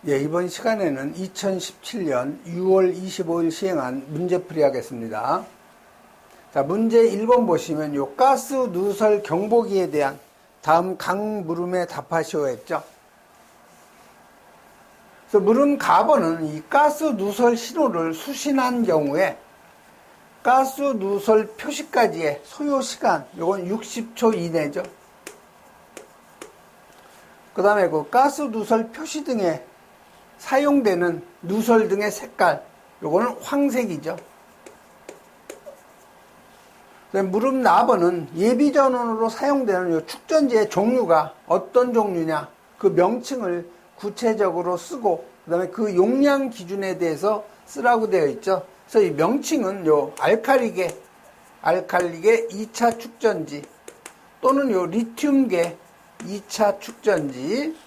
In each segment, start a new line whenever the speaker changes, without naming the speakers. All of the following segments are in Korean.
예, 이번 시간에는 2017년 6월 25일 시행한 문제풀이 하겠습니다. 자, 문제 1번 보시면 요 가스 누설 경보기에 대한 다음 각 물음에 답하시오 했죠. 그래서 물음 가번은 이 가스 누설 신호를 수신한 경우에 가스 누설 표시까지의 소요 시간, 요건 60초 이내죠. 그 다음에 그 가스 누설 표시 등에 사용되는 누설 등의 색깔, 요거는 황색이죠. 물음 나번은 예비전원으로 사용되는 요 축전지의 종류가 어떤 종류냐, 그 명칭을 구체적으로 쓰고, 그 다음에 그 용량 기준에 대해서 쓰라고 되어 있죠. 그래서 이 명칭은 요 알칼리계 2차 축전지, 또는 요 리튬계 2차 축전지,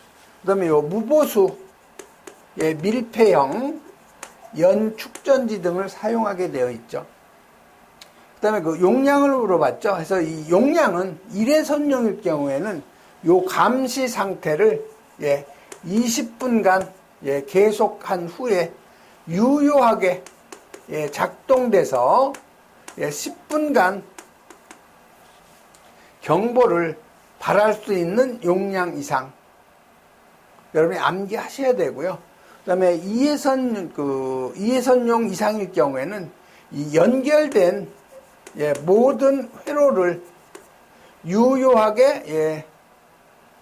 그 다음에 요 무보수, 예, 밀폐형 연 축전지 등을 사용하게 되어 있죠. 그 다음에 그 용량을 물어봤죠. 그래서 이 용량은 일회선용일 경우에는 요 감시 상태를 20분간 계속한 후에 유효하게 작동돼서 10분간 경보를 발할 수 있는 용량 이상, 여러분이 암기하셔야 되고요. 그 다음에 이해선용 이상일 경우에는 이 연결된 모든 회로를 유효하게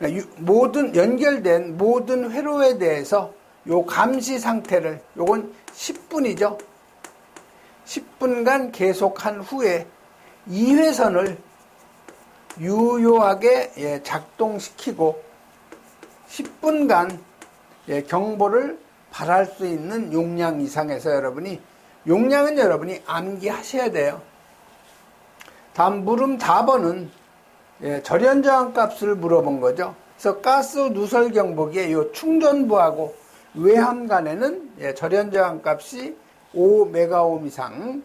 연결된 모든 회로에 대해서 요 감시 상태를, 요건 10분이죠. 10분간 계속한 후에 2회선을 유효하게 작동시키고 10분간 경보를 발할 수 있는 용량 이상에서 용량은 여러분이 암기하셔야 돼요. 다음 물음 답번은 절연저항 값을 물어본 거죠. 그래서 가스 누설 경보기의 요 충전부하고 외함 간에는 절연저항 값이 5메가옴 이상,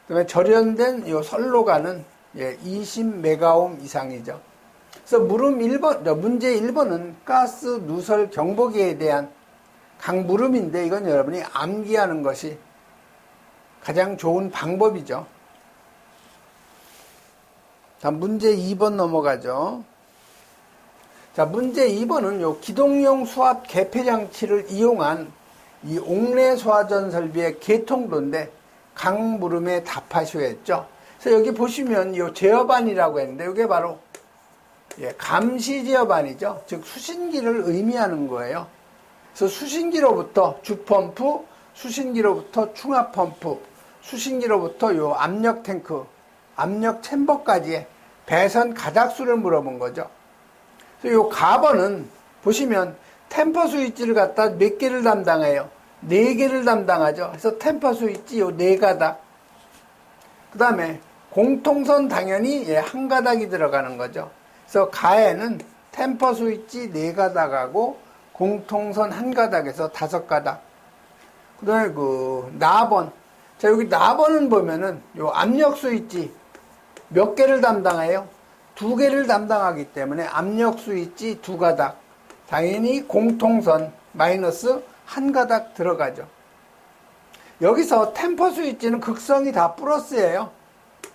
그다음에 절연된 요 선로간은 20메가옴 이상이죠. 그래서 물음 1번, 문제 1번은 가스 누설 경보기에 대한 각 물음인데, 이건 여러분이 암기하는 것이 가장 좋은 방법이죠. 다음 문제 2번 넘어가죠. 자, 문제 2번은 요 기동용 수압 개폐 장치를 이용한 이 옥내 소화전 설비의 개통도인데 각 물음에 답하시오 했죠. 그래서 여기 보시면 요 제어반이라고 했는데, 이게 바로 감시 제어반이죠. 즉 수신기를 의미하는 거예요. 그래서 수신기로부터 주펌프, 수신기로부터 충압펌프, 수신기로부터 요 압력 탱크, 압력 챔버까지의 배선 가닥수를 물어본 거죠. 그래서 요 가번은 보시면 템퍼 스위치를 갖다 몇 개를 담당해요? 4개를 담당하죠. 그래서 템퍼 스위치 요 4가닥. 그 다음에 공통선 당연히 한 가닥이 들어가는 거죠. 그래서 가에는 템퍼 스위치 4가닥하고 공통선 한 가닥에서 5가닥. 그 다음에 그 나번. 자, 여기 나번은 보면은 요 압력 스위치 몇 개를 담당해요? 2개를 담당하기 때문에 압력 스위치 2가닥. 당연히 공통선 마이너스 한 가닥 들어가죠. 여기서 템퍼 스위치는 극성이 다 플러스예요.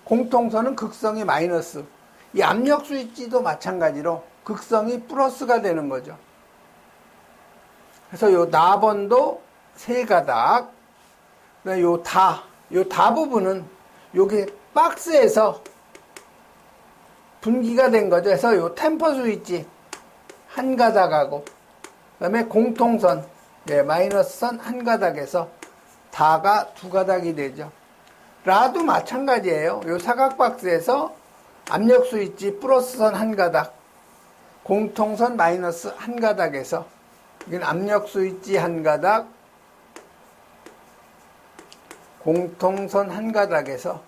공통선은 극성이 마이너스. 이 압력 스위치도 마찬가지로 극성이 플러스가 되는 거죠. 그래서 요 나번도 3가닥, 요 다 부분은 요게 박스에서 분기가 된 거죠. 그래서 요 템퍼 스위치 한 가닥하고, 그 다음에 공통선, 마이너스 선 한 가닥에서 다가 2가닥이 되죠. 라도 마찬가지예요. 요 사각 박스에서 압력 스위치 플러스 선 한 가닥, 공통선 마이너스 한 가닥에서, 이건 압력 스위치 한 가닥, 공통선 한 가닥에서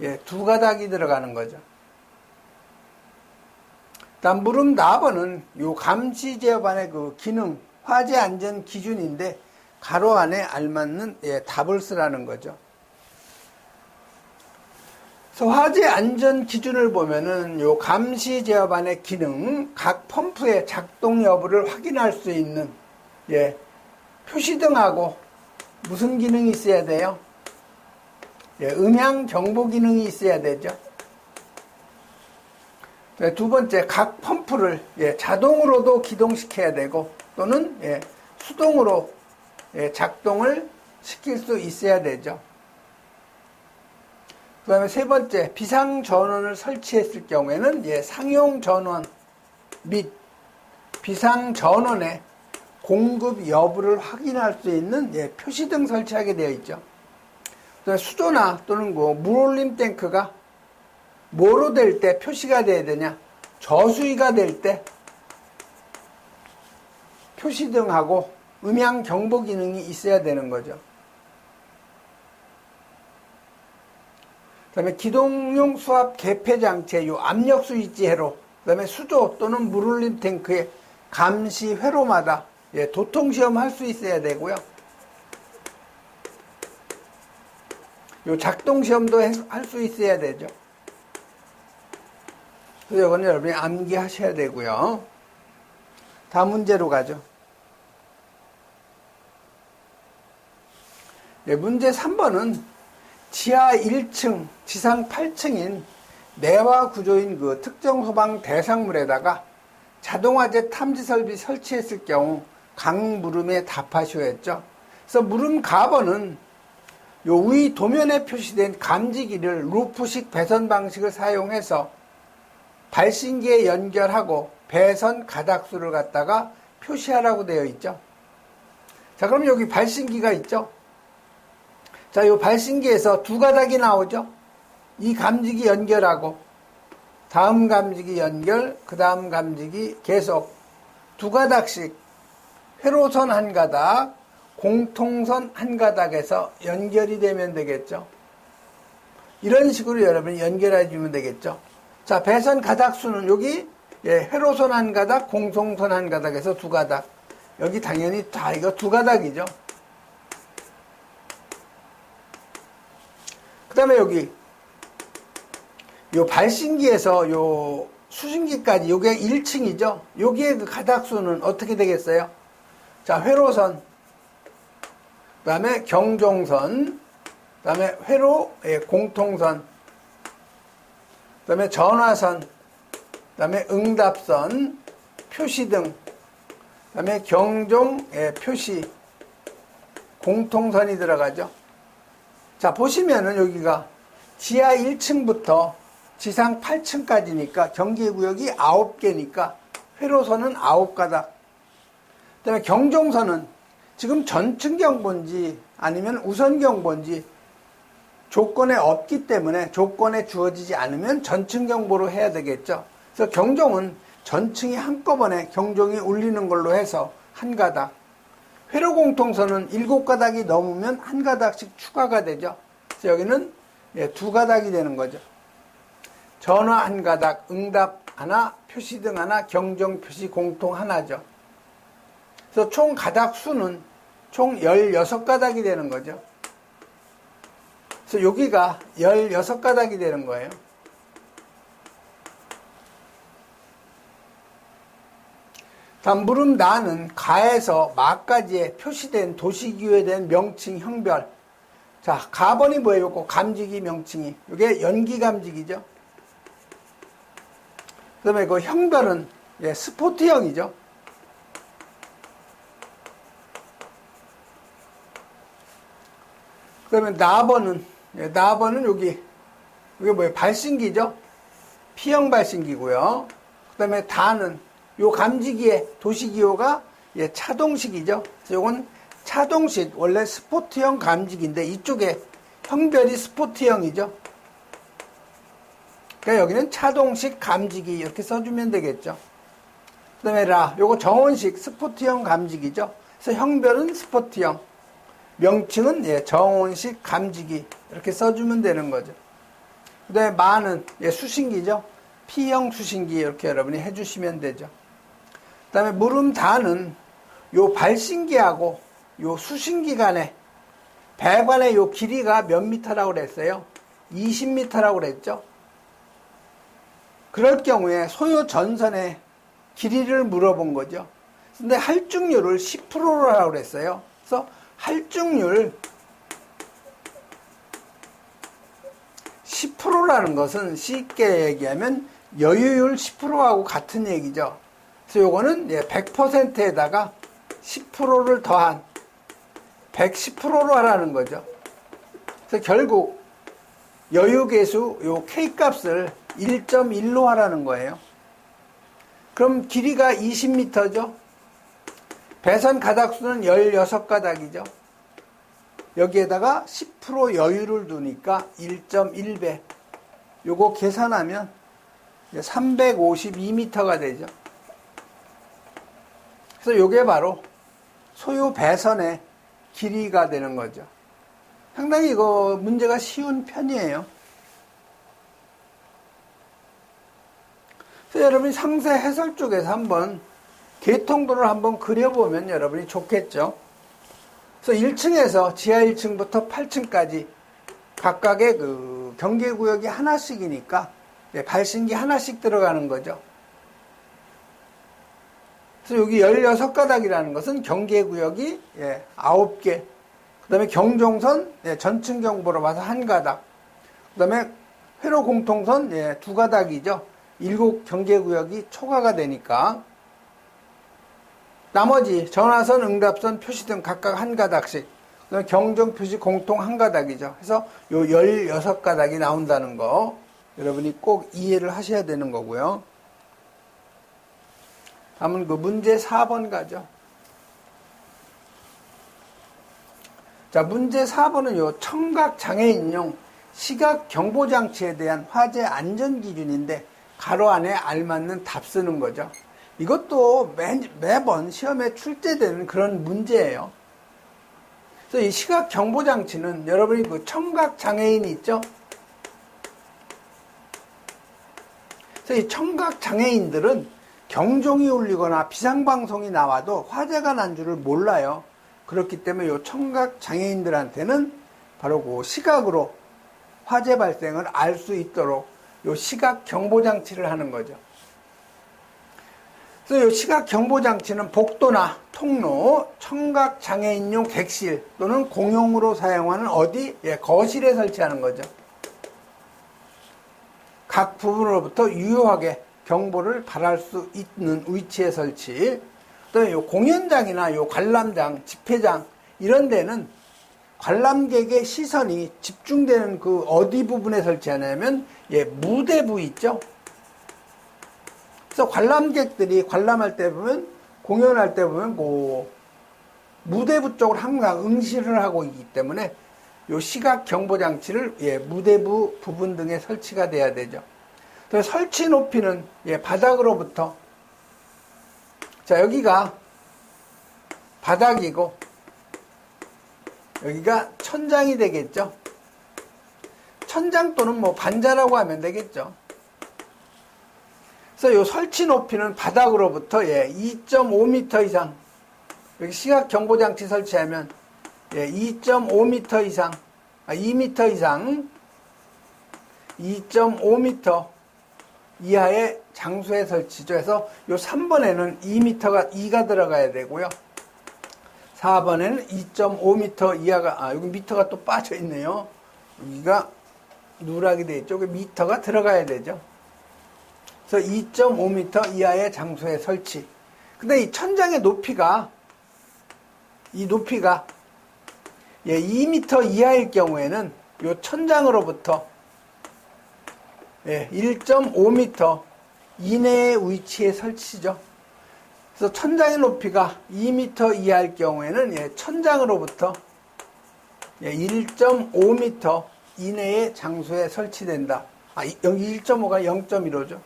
2가닥이 들어가는 거죠. 다음 물음 나번은 요 감시 제어반의 그 기능, 화재 안전 기준인데 가로 안에 알맞는 답을 쓰라는 거죠. 그래서 화재 안전 기준을 보면은 요 감시 제어반의 기능, 각 펌프의 작동 여부를 확인할 수 있는 표시등하고 무슨 기능이 있어야 돼요? 예, 음향 경보 기능이 있어야 되죠. 네, 두 번째, 각 펌프를 자동으로도 기동시켜야 되고 또는 수동으로 작동을 시킬 수 있어야 되죠. 그 다음에 세 번째, 비상전원을 설치했을 경우에는 상용전원 및 비상전원의 공급 여부를 확인할 수 있는 표시등 설치하게 되어 있죠. 수조나 또는 물올림 탱크가 뭐로 될 때 표시가 돼야 되냐? 저수위가 될 때 표시등하고 음향 경보 기능이 있어야 되는 거죠. 그 다음에 기동용 수압 개폐 장치의 압력 스위치 회로, 그 다음에 수조 또는 물올림 탱크의 감시 회로마다 도통 시험 할 수 있어야 되고요. 작동 시험도 할 수 있어야 되죠. 그래서 이거는 여러분이 암기하셔야 되고요. 다음 문제로 가죠. 문제 3번은 지하 1층, 지상 8층인 내화 구조인 그 특정 소방 대상물에다가 자동화재 탐지 설비 설치했을 경우 강물음에 답하시오였죠. 그래서 물음 가번은 위 도면에 표시된 감지기를 루프식 배선 방식을 사용해서 발신기에 연결하고 배선 가닥수를 갖다가 표시하라고 되어 있죠. 자, 그럼 여기 발신기가 있죠. 자, 이 발신기에서 두 가닥이 나오죠. 이 감지기 연결하고 다음 감지기 연결, 그 다음 감지기 계속 두 가닥씩 회로선 한 가닥, 공통선 한 가닥에서 연결이 되면 되겠죠. 이런 식으로 여러분이 연결해 주면 되겠죠. 자, 배선 가닥수는 여기 회로선 한 가닥, 공통선 한 가닥에서 두 가닥. 여기 당연히 다 이거 두 가닥이죠. 그 다음에 여기 요 발신기에서 요 수신기까지 요게 1층이죠. 여기에 그 가닥수는 어떻게 되겠어요? 자, 회로선, 그 다음에 경종선, 그 다음에 회로 공통선, 그 다음에 전화선, 그 다음에 응답선, 표시등, 그 다음에 경종 표시, 공통선이 들어가죠. 자, 보시면은 여기가 지하 1층부터 지상 8층까지니까 경계구역이 9개니까 회로선은 9가닥. 그 다음에 경종선은 지금 전층 경보인지 아니면 우선 경보인지 조건에 없기 때문에 조건에 주어지지 않으면 전층 경보로 해야 되겠죠. 그래서 경종은 전층이 한꺼번에 경종이 울리는 걸로 해서 한 가닥. 회로 공통선은 7가닥이 넘으면 한 가닥씩 추가가 되죠. 그래서 여기는 두 가닥이 되는 거죠. 전화 한 가닥, 응답 하나, 표시등 하나, 경종 표시 공통 하나죠. 그래서 총 가닥 수는 총 16가닥이 되는 거죠. 그래서 여기가 16가닥이 되는 거예요. 다음 물음 나는 가에서 마까지에 표시된 도시기호에 대한 명칭 형별. 자, 가번이 뭐예요? 감지기 명칭이. 이게 연기 감지기죠. 그 다음에 그 형별은 스포트형이죠. 그 다음에 나번은 여기, 이게 뭐예요? 발신기죠? P형 발신기고요. 그 다음에 다는 요 감지기의 도시기호가 차동식이죠. 그래서 요건 차동식, 원래 스포트형 감지기인데 이쪽에 형별이 스포트형이죠. 그러니까 여기는 차동식 감지기 이렇게 써주면 되겠죠. 그 다음에 요거 정원식 스포트형 감지기죠. 그래서 형별은 스포트형, 명칭은 정원식 감지기 이렇게 써주면 되는 거죠. 그 다음에 마는 수신기죠. P형 수신기 이렇게 여러분이 해주시면 되죠. 그 다음에 물음 다는 요 발신기하고 요 수신기 간의 배관의 요 길이가 몇 미터라고 그랬어요? 20m라고 그랬죠? 그럴 경우에 소요 전선의 길이를 물어본 거죠. 근데 할중률을 10%라고 그랬어요. 그래서 할증률 10%라는 것은 쉽게 얘기하면 여유율 10%하고 같은 얘기죠. 그래서 요거는 100%에다가 10%를 더한 110%로 하라는 거죠. 그래서 결국 여유계수 요 K값을 1.1로 하라는 거예요. 그럼 길이가 20m죠. 배선 가닥수는 16가닥이죠. 여기에다가 10% 여유를 두니까 1.1배. 요거 계산하면 352m가 되죠. 그래서 요게 바로 소요 배선의 길이가 되는 거죠. 상당히 이거 문제가 쉬운 편이에요. 그래서 여러분이 상세 해설 쪽에서 한번 계통도를 한번 그려보면 여러분이 좋겠죠. 그래서 1층에서 지하 1층부터 8층까지 각각의 그 경계구역이 하나씩이니까 발신기 하나씩 들어가는 거죠. 그래서 여기 16가닥이라는 것은 경계구역이 9개, 그 다음에 경종선 전층 경보로 봐서 1가닥, 그 다음에 회로 공통선 2가닥이죠. 7 경계구역이 초과가 되니까 나머지 전화선, 응답선, 표시 등 각각 1가닥씩, 그 다음에 경종 표시 공통 1가닥이죠. 그래서 요 16가닥이 나온다는 거 여러분이 꼭 이해를 하셔야 되는 거고요. 다음은 그 문제 4번 가죠. 자, 문제 4번은 요 청각 장애인용 시각 경보 장치에 대한 화재 안전 기준인데 가로 안에 알맞는 답 쓰는 거죠. 이것도 매번 시험에 출제되는 그런 문제예요. 그래서 이 시각 경보 장치는 여러분이 그 청각 장애인이 있죠? 그래서 이 청각 장애인들은 경종이 울리거나 비상방송이 나와도 화재가 난 줄을 몰라요. 그렇기 때문에 이 청각 장애인들한테는 바로 그 시각으로 화재 발생을 알 수 있도록 이 시각 경보 장치를 하는 거죠. 그래서 이 시각 경보 장치는 복도나 통로, 청각 장애인용 객실 또는 공용으로 사용하는 어디? 거실에 설치하는 거죠. 각 부분으로부터 유효하게 경보를 발할 수 있는 위치에 설치. 또 요 공연장이나 요 관람장, 집회장 이런 데는 관람객의 시선이 집중되는 그 어디 부분에 설치하냐면 무대부 있죠. 그래서 관람객들이 관람할 때 보면, 공연할 때 보면 그 무대부 쪽으로 항상 응시를 하고 있기 때문에 요 시각 경보 장치를 무대부 부분 등에 설치가 돼야 되죠. 설치 높이는 바닥으로부터, 자, 여기가 바닥이고 여기가 천장이 되겠죠. 천장 또는 뭐 반자라고 하면 되겠죠. 그래서 이 설치 높이는 바닥으로부터 2.5m 이상, 여기 시각 경보 장치 설치하면 2.5m 이상, 2m 이상, 2.5m 이하의 장소에 설치죠. 그래서 요 3번에는 2가 들어가야 되고요. 4번에는 2.5m 이하가, 여기 미터가 또 빠져 있네요. 여기가 누락이 되어 있죠. 미터가 들어가야 되죠. 그래서 2.5m 이하의 장소에 설치. 근데 이 천장의 높이가, 이 높이가 2m 이하일 경우에는 요 천장으로부터 1.5m 이내의 위치에 설치죠. 그래서 천장의 높이가 2m 이하일 경우에는 천장으로부터 1.5m 이내의 장소에 설치된다. 여기 1.5가 0.15죠.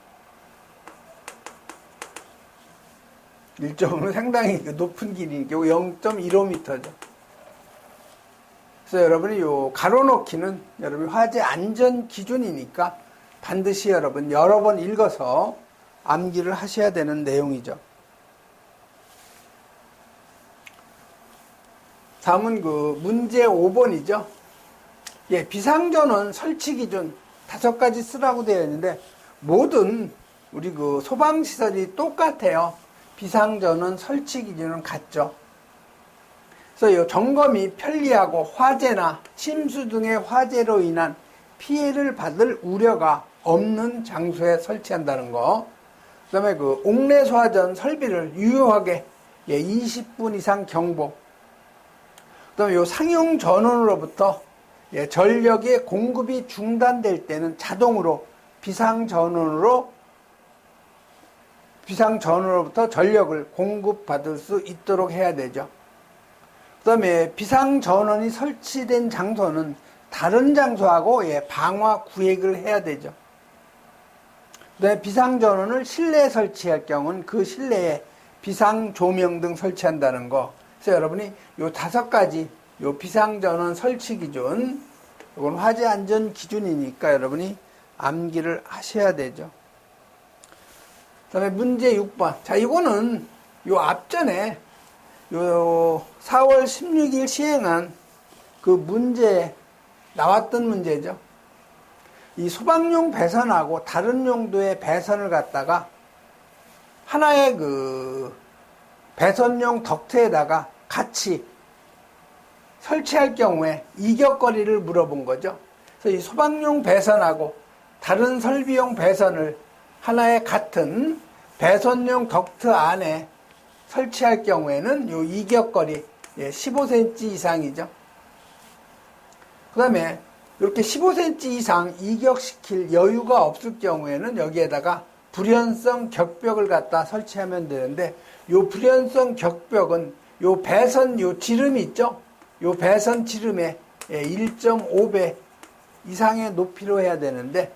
1.5는 상당히 높은 길이니까 0.15m죠. 그래서 여러분이 요 가로놓기는 여러분 화재 안전 기준이니까 반드시 여러분 여러 번 읽어서 암기를 하셔야 되는 내용이죠. 다음은 그 문제 5번이죠. 비상전원 설치 기준 5가지 쓰라고 되어 있는데 모든 우리 그 소방시설이 똑같아요. 비상전원 설치 기준은 같죠. 그래서 이 점검이 편리하고 화재나 침수 등의 화재로 인한 피해를 받을 우려가 없는 장소에 설치한다는 거. 그 다음에 그 옥내 소화전 설비를 유효하게 20분 이상 경보. 그 다음에 요 상용 전원으로부터 전력의 공급이 중단될 때는 자동으로 비상전원으로부터 전력을 공급받을 수 있도록 해야 되죠. 그 다음에 비상전원이 설치된 장소는 다른 장소하고 방화 구획을 해야 되죠. 그 다음에 비상전원을 실내에 설치할 경우는 그 실내에 비상조명 등 설치한다는 거. 그래서 여러분이 요 5가지 요 비상전원 설치 기준, 이건 화재 안전 기준이니까 여러분이 암기를 하셔야 되죠. 그 다음에 문제 6번. 자, 이거는 요 앞전에 요 4월 16일 시행한 그 문제 나왔던 문제죠. 이 소방용 배선하고 다른 용도의 배선을 갖다가 하나의 그 배선용 덕트에다가 같이 설치할 경우에 이격거리를 물어본 거죠. 그래서 이 소방용 배선하고 다른 설비용 배선을 하나의 같은 배선용 덕트 안에 설치할 경우에는 요 이격거리 15cm 이상이죠. 그 다음에 이렇게 15cm 이상 이격시킬 여유가 없을 경우에는 여기에다가 불연성 격벽을 갖다 설치하면 되는데, 요 불연성 격벽은 요 배선 요 지름이 있죠? 요 배선 지름의 1.5배 이상의 높이로 해야 되는데,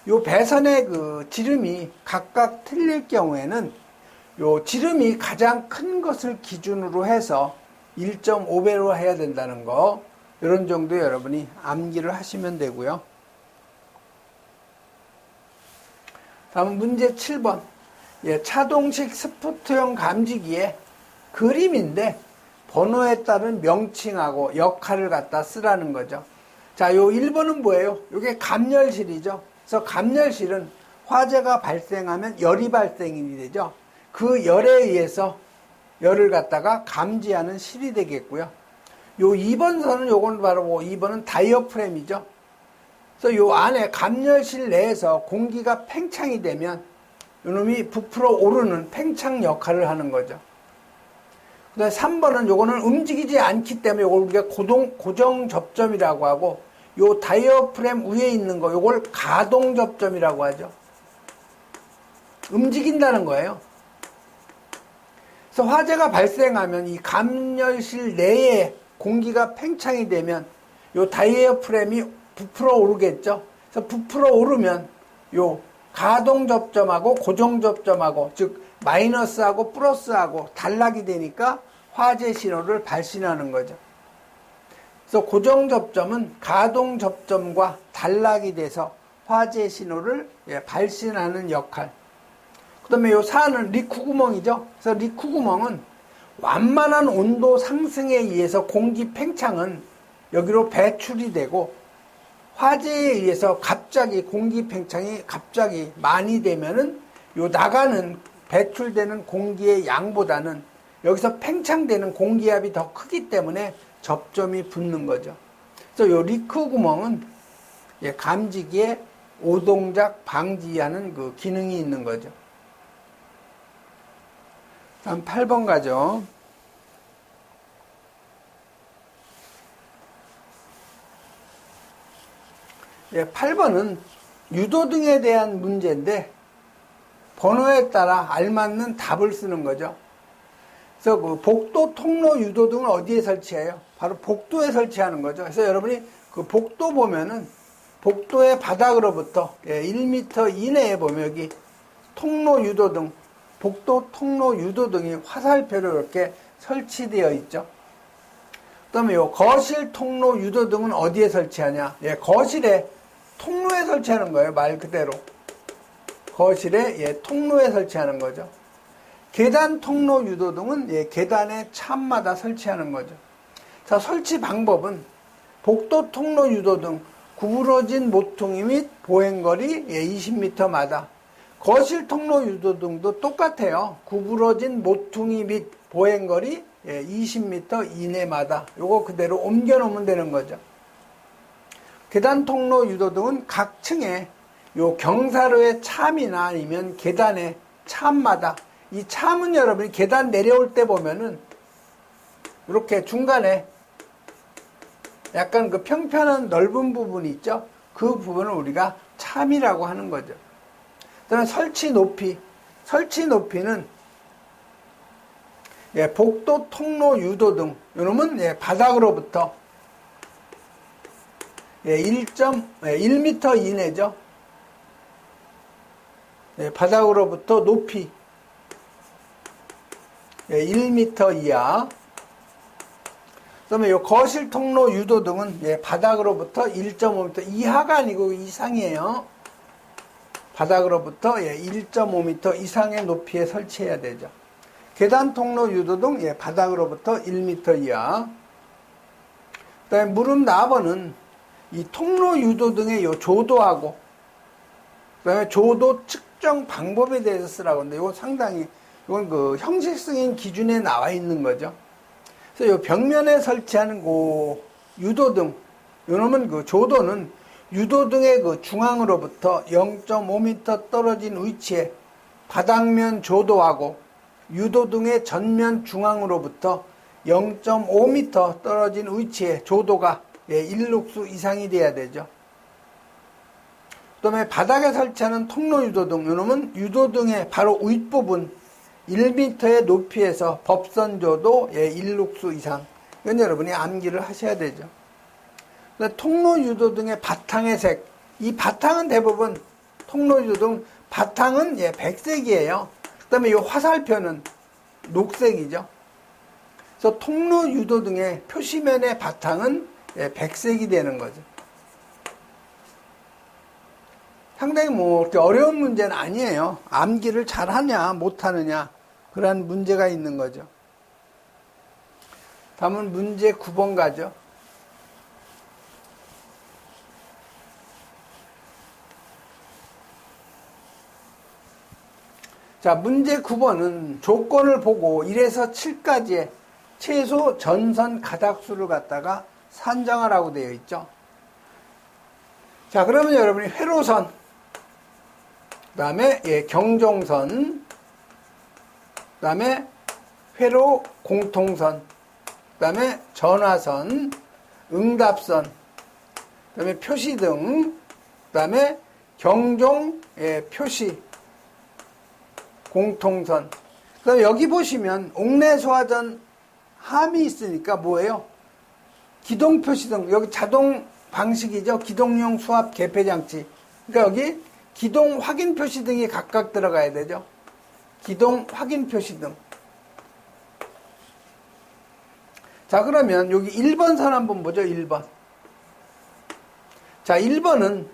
요 배선의 그 지름이 각각 틀릴 경우에는 요 지름이 가장 큰 것을 기준으로 해서 1.5배로 해야 된다는 거, 이런 정도 여러분이 암기를 하시면 되고요. 다음 문제 7번. 차동식 스포트용 감지기의 그림인데 번호에 따른 명칭하고 역할을 갖다 쓰라는 거죠. 자, 요 1번은 뭐예요? 요게 감열실이죠. 그래서 감열실은 화재가 발생하면 열이 발생이 되죠. 그 열에 의해서 열을 갖다가 감지하는 실이 되겠고요. 요 2번 선은 요건 바로 2번은 다이어프램이죠. 그래서 요 안에 감열실 내에서 공기가 팽창이 되면 요놈이 부풀어 오르는 팽창 역할을 하는 거죠. 그 다음에 3번은 요거는 움직이지 않기 때문에 요걸 우리가 고정 접점이라고 하고, 요 다이어프램 위에 있는 거 요걸 가동 접점이라고 하죠. 움직인다는 거예요. 그래서 화재가 발생하면 이 감열실 내에 공기가 팽창이 되면 요 다이어프램이 부풀어 오르겠죠. 그래서 부풀어 오르면 요 가동 접점하고 고정 접점하고, 즉 마이너스하고 플러스하고 단락이 되니까 화재 신호를 발신하는 거죠. 그래서 고정 접점은 가동 접점과 단락이 돼서 화재 신호를 발신하는 역할. 그 다음에 요 4는 리쿠 구멍이죠. 그래서 리쿠 구멍은 완만한 온도 상승에 의해서 공기 팽창은 여기로 배출이 되고, 화재에 의해서 갑자기 공기 팽창이 갑자기 많이 되면은 요 나가는 배출되는 공기의 양보다는 여기서 팽창되는 공기압이 더 크기 때문에 접점이 붙는 거죠. 그래서 요 리쿠 구멍은 감지기에 오동작 방지하는 그 기능이 있는 거죠. 다음 8번 가죠. 예, 8번은 유도등에 대한 문제인데 번호에 따라 알맞는 답을 쓰는 거죠. 그래서 그 복도 통로 유도등을 어디에 설치해요? 바로 복도에 설치하는 거죠. 그래서 여러분이 그 복도 보면은 복도의 바닥으로부터 1m 이내에 보면 여기 통로 유도등, 복도 통로 유도등이 화살표로 이렇게 설치되어 있죠. 그 다음에 요 거실 통로 유도등은 어디에 설치하냐? 거실에 통로에 설치하는 거예요. 말 그대로. 거실에 통로에 설치하는 거죠. 계단 통로 유도등은 계단의 참마다 설치하는 거죠. 자, 설치 방법은 복도 통로 유도등 구부러진 모퉁이 및 보행거리 20m마다, 거실 통로 유도등도 똑같아요. 구부러진 모퉁이 및 보행거리 20m 이내마다 요거 그대로 옮겨 놓으면 되는 거죠. 계단, 통로, 유도등은 각 층에 요 경사로의 참이나 아니면 계단의 참마다, 이 참은 여러분이 계단 내려올 때 보면은 이렇게 중간에 약간 그 평평한 넓은 부분이 있죠. 그 부분을 우리가 참이라고 하는 거죠. 그다음에 설치 높이. 설치 높이는 복도, 통로, 유도등 요놈은 바닥으로부터 1m 이내죠. 바닥으로부터 높이 1m 이하. 그다음에 요 거실, 통로, 유도등은 바닥으로부터 1.5m 이하가 아니고 이상이에요. 바닥으로부터 1.5m 이상의 높이에 설치해야 되죠. 계단, 통로, 유도등 바닥으로부터 1m 이하. 그다음에 무릎 나번은 이 통로, 유도등의 요 조도하고 그다음에 조도 측정 방법에 대해서 쓰라고 하는데 이거 상당히 이건 그 형식적인 기준에 나와 있는 거죠. 그래서 요 벽면에 설치하는 그 유도등 요놈은 그 조도는 유도등의 그 중앙으로부터 0.5m 떨어진 위치에 바닥면 조도하고 유도등의 전면 중앙으로부터 0.5m 떨어진 위치에 조도가 1룩수 이상이 돼야 되죠. 그 다음에 바닥에 설치하는 통로 유도등 요놈은 유도등의 바로 윗부분 1m의 높이에서 법선조도 1룩수 이상. 이건 여러분이 암기를 하셔야 되죠. 통로 유도등의 바탕의 색. 이 바탕은 대부분 통로 유도등 바탕은 백색이에요. 그 다음에 이 화살표는 녹색이죠. 그래서 통로 유도등의 표시면의 바탕은 백색이 되는 거죠. 상당히 뭐 그렇게 어려운 문제는 아니에요. 암기를 잘하냐 못하느냐 그런 문제가 있는 거죠. 다음은 문제 9번 가죠. 자, 문제 9번은 조건을 보고 1에서 7까지의 최소 전선 가닥수를 갖다가 산정하라고 되어 있죠. 자, 그러면 여러분이 회로선, 그 다음에 경종선, 그 다음에 회로 공통선, 그 다음에 전화선, 응답선, 그 다음에 표시등, 그 다음에 경종 표시, 공통선. 그 다음에 여기 보시면 옥내소화전 함이 있으니까 뭐예요? 기동표시등. 여기 자동 방식이죠. 기동용 수압 개폐장치. 그러니까 여기 기동 확인 표시등이 각각 들어가야 되죠. 기동 확인 표시등. 자, 그러면 여기 1번 선 한번 보죠. 1번. 자, 1번은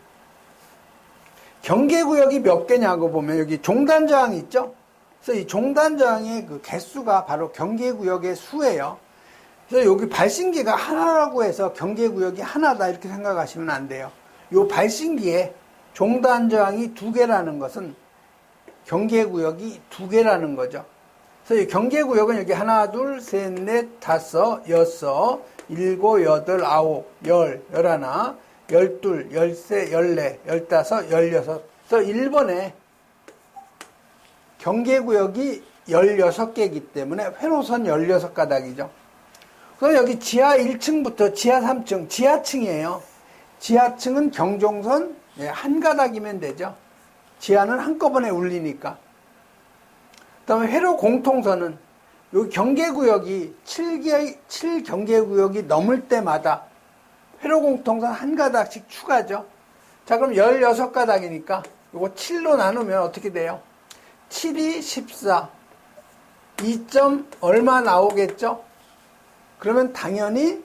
경계구역이 몇 개냐고 보면 여기 종단저항이 있죠. 그래서 이 종단저항의 그 개수가 바로 경계구역의 수예요. 그래서 여기 발신기가 하나라고 해서 경계구역이 하나다 이렇게 생각하시면 안 돼요. 이 발신기에 종단저항이 2개라는 것은 경계구역이 2개라는 거죠. 그래서 이 경계구역은 여기 하나, 둘, 셋, 넷, 다섯, 여섯, 일곱, 여덟, 아홉, 열, 열하나, 열둘, 열세, 열네, 열다섯, 열여섯. 그래서 1번에 경계구역이 16개이기 때문에 회로선 16가닥이죠. 그럼 여기 지하 1층부터 지하 3층, 지하층이에요. 지하층은 경종선 한 가닥이면 되죠. 지하는 한꺼번에 울리니까. 그 다음에 회로 공통선은 여기 경계구역이 7경계구역이 넘을 때마다 회로 공통선 한 가닥씩 추가죠. 자, 그럼 16가닥이니까 이거 7로 나누면 어떻게 돼요? 7이 14. 2점 얼마 나오겠죠? 그러면 당연히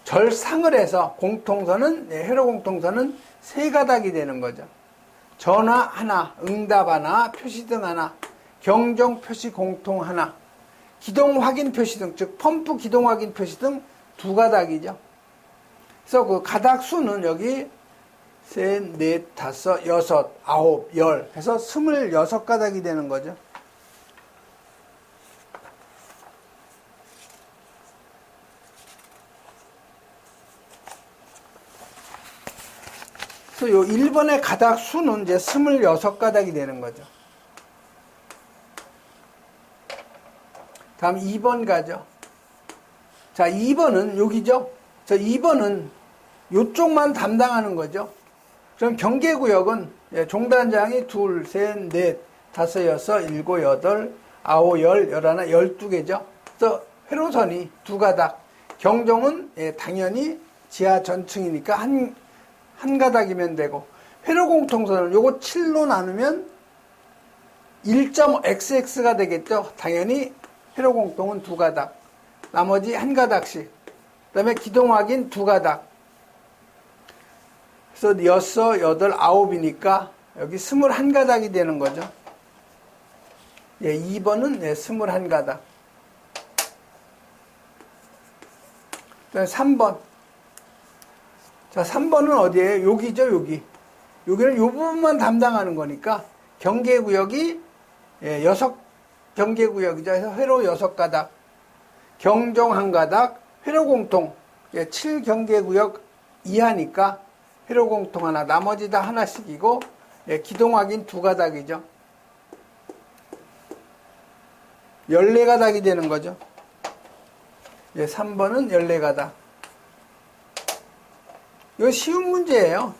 절상을 해서 공통선은 회로 공통선은 3가닥이 되는 거죠. 전화 하나, 응답 하나, 표시등 하나, 경종 표시 공통 하나, 기동 확인 표시등, 즉 펌프 기동 확인 표시등 2가닥이죠. 그래서 그 가닥 수는 여기 셋, 넷, 다섯, 여섯, 아홉, 열 해서 26가닥이 되는 거죠. 그래서 요 1번의 가닥 수는 이제 26가닥이 되는 거죠. 다음 2번 가죠. 자, 2번은 여기죠. 자, 2번은 요쪽만 담당하는 거죠. 그럼 경계구역은 종단장이 2, 3, 4, 5, 6, 7, 8, 9, 10, 11, 12개죠. 그래서 회로선이 2가닥. 경종은 당연히 지하 전층이니까 한 가닥이면 되고, 회로공통선은 요거 7로 나누면 1.xx가 되겠죠. 당연히 회로공통은 2가닥. 나머지 한 가닥씩. 그 다음에 기동확인 2가닥. 그래서 6, 8, 9이니까 여기 21가닥이 되는 거죠. 2번은 21가닥. 그 다음에 3번. 자, 3번은 어디에요? 여기죠, 여기. 여기는 요 부분만 담당하는 거니까 경계구역이 6경계구역이죠. 그래서 회로 6가닥. 경종 1가닥, 회로공통 7경계구역 이하니까 회로공통 하나, 나머지 다 하나씩이고, 기동확인 2가닥이죠. 14가닥이 되는 거죠. 3번은 14가닥. 이거 쉬운 문제예요.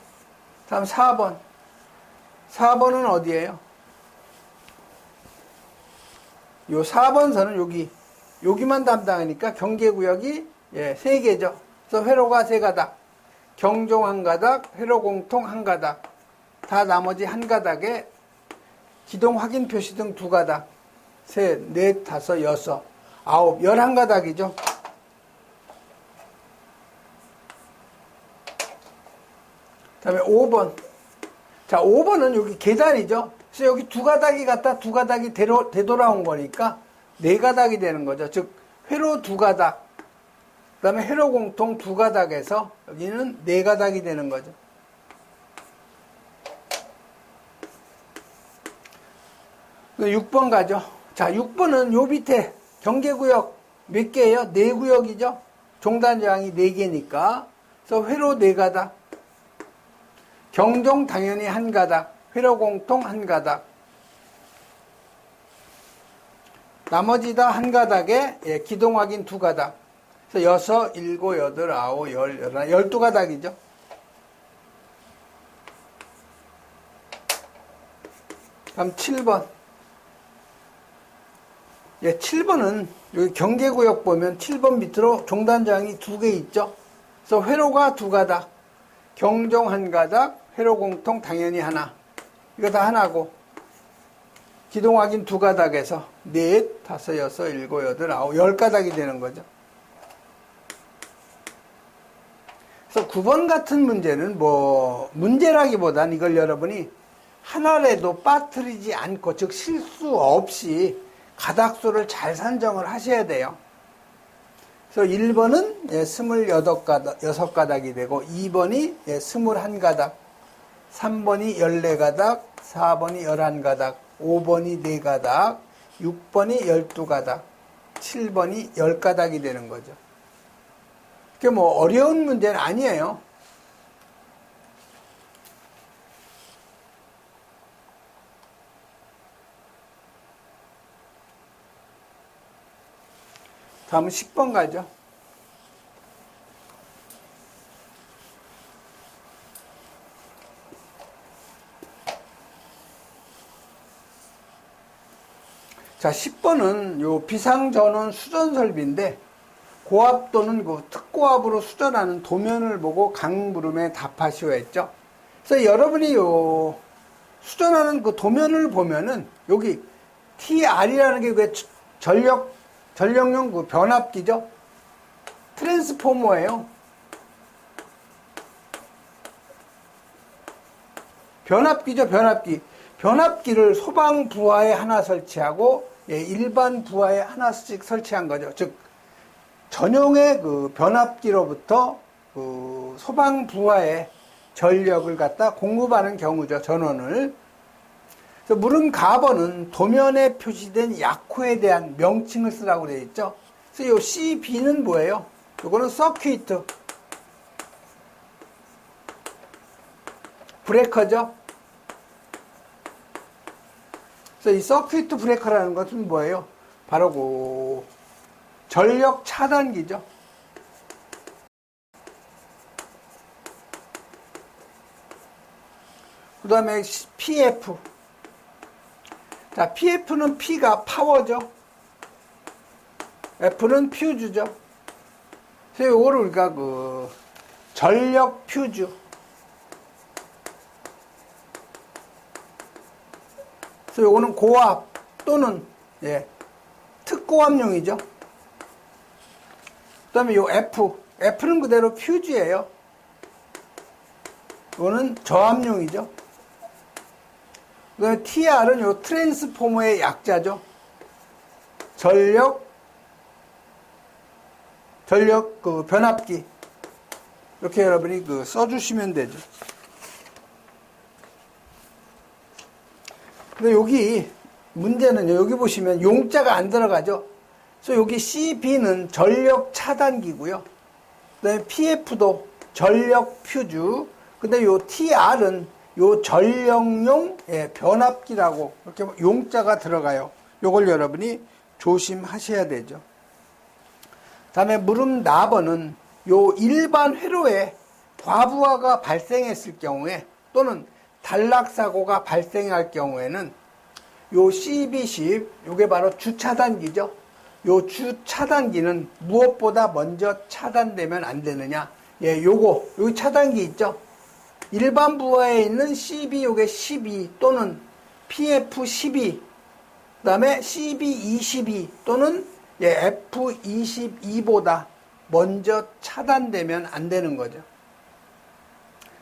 다음 4번. 4번은 어디예요? 요 4번 선은 여기만 담당하니까 경계구역이 3개죠. 그래서 회로가 3가닥, 경종 1가닥, 회로공통 1가닥, 다 나머지 1가닥에 기동 확인 표시 등 2가닥, 3, 4, 5, 6, 9, 11가닥이죠. 그 다음에 5번. 자, 5번은 여기 계단이죠. 그래서 여기 2가닥이 갔다 2가닥이 되돌아온 거니까 4가닥이 되는 거죠. 즉, 회로 2가닥, 그 다음에 회로공통 2가닥에서 여기는 4가닥이 되는 거죠. 그 6번 가죠. 자, 6번은 요 밑에 경계구역 몇 개예요? 4구역이죠. 종단저항이 4개니까. 그래서 회로 4가닥, 경종 당연히 1가닥, 회로공통 1가닥, 나머지 다 1가닥에 기동확인 2가닥. 그래서 6, 7, 8, 9, 10, 11, 12가닥이죠. 다음 7번. 7번은 여기 경계구역 보면 7번 밑으로 종단저항이 2개 있죠. 그래서 회로가 2가닥, 경종 1가닥, 회로공통 당연히 하나. 이거 다 하나고, 기동확인 2가닥에서 4, 5, 6, 7, 8, 9, 10가닥이 되는 거죠. 그래서 9번 같은 문제는 문제라기보단 이걸 여러분이 하나라도 빠뜨리지 않고, 즉 실수 없이 가닥수를 잘 산정을 하셔야 돼요. 그래서 1번은 6가닥이 되고, 2번이 21가닥, 3번이 14가닥, 4번이 11가닥, 5번이 4가닥, 6번이 12가닥, 7번이 10가닥이 되는 거죠. 그게 어려운 문제는 아니에요. 다음은 10번 가죠. 자, 10번은 요 비상전원 수전설비인데, 고압 또는 특고압으로 수전하는 도면을 보고 강물음에 답하시오 했죠. 그래서 여러분이 요 수전하는 그 도면을 보면은 여기 TR이라는 게 왜 전력용 그 변압기죠. 트랜스포머예요. 변압기죠, 변압기. 변압기를 소방 부하에 하나 설치하고 일반 부하에 하나씩 설치한 거죠. 즉 전용의 그 변압기로부터 그 소방 부하에 전력을 갖다 공급하는 경우죠. 전원을. 그래서 물음 가번은 도면에 표시된 약호에 대한 명칭을 쓰라고 되어 있죠. 그래서 이 CB는 뭐예요? 이거는 서큐이트. 브레이커죠. 그래서 이 서큐이트 브레이커라는 것은 뭐예요? 바로 그 전력 차단기죠. 그 다음에 PF. 자, PF는 P가 파워죠. F는 퓨즈죠. 그래서 이거를 우리가 그 전력 퓨즈. 그래서 요거는 고압 또는 특고압용이죠. 그 다음에 요 F는 그대로 퓨즈예요. 이거는 저압용이죠. 그 다음에 TR은 요 트랜스포머의 약자죠. 전력 그 변압기. 이렇게 여러분이 그 써주시면 되죠. 근데 여기 문제는요, 여기 보시면 용자가 안 들어가죠. 그래서 여기 CB는 전력 차단기고요. 그 다음에 PF도 전력 퓨즈. 근데 요 TR은 요 전력용 변압기라고 이렇게 용자가 들어가요. 요걸 여러분이 조심하셔야 되죠. 다음에 물음 나번은 요 일반 회로에 과부하가 발생했을 경우에 또는 단락사고가 발생할 경우에는 요 CB10, 요게 바로 주차단기죠. 요 주차단기는 무엇보다 먼저 차단되면 안 되느냐. 요 차단기 있죠. 일반 부하에 있는 CB 요게 12 또는 PF12, 그 다음에 CB22 또는 F22보다 먼저 차단되면 안 되는 거죠.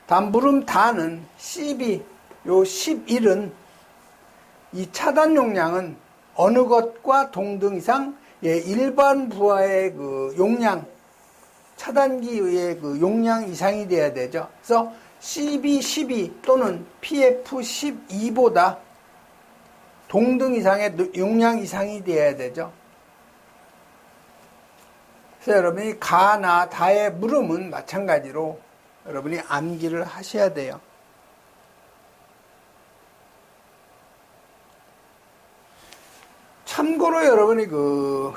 다음 물음 다는 CB 요 11은 이 차단 용량은 어느 것과 동등 이상 일반 부하의 그 용량, 차단기의 그 용량 이상이 돼야 되죠. 그래서 CB12 또는 PF12보다 동등 이상의 용량 이상이 돼야 되죠. 그래서 여러분이 가나 다의 물음은 마찬가지로 여러분이 암기를 하셔야 돼요. 참고로 여러분이 그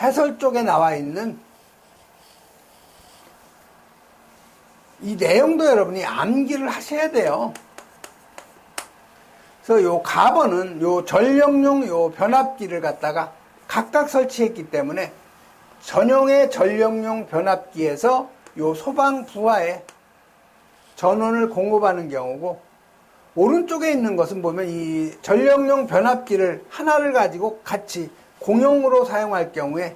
해설 쪽에 나와 있는 이 내용도 여러분이 암기를 하셔야 돼요. 그래서 요 가번은 요 전력용 요 변압기를 갖다가 각각 설치했기 때문에 전용의 전력용 변압기에서 요 소방 부하에 전원을 공급하는 경우고, 오른쪽에 있는 것은 보면 이 전력용 변압기를 하나를 가지고 같이 공용으로 사용할 경우에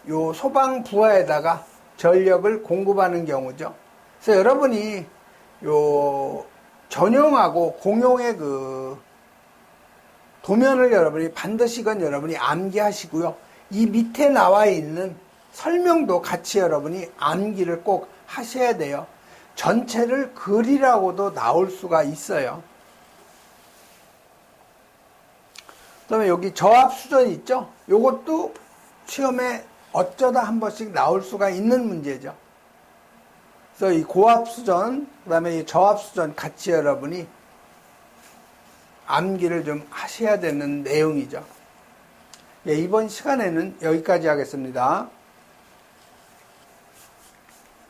요 소방 부하에다가 전력을 공급하는 경우죠. 그래서 여러분이 요 전용하고 공용의 그 도면을 여러분이 반드시 이건 여러분이 암기하시고요. 이 밑에 나와 있는 설명도 같이 여러분이 암기를 꼭 하셔야 돼요. 전체를 글이라고도 나올 수가 있어요. 그 다음에 여기 저압수전 있죠? 요것도 시험에 어쩌다 한 번씩 나올 수가 있는 문제죠. 그래서 이 고압수전, 그 다음에 이 저압수전 같이 여러분이 암기를 좀 하셔야 되는 내용이죠. 이번 시간에는 여기까지 하겠습니다.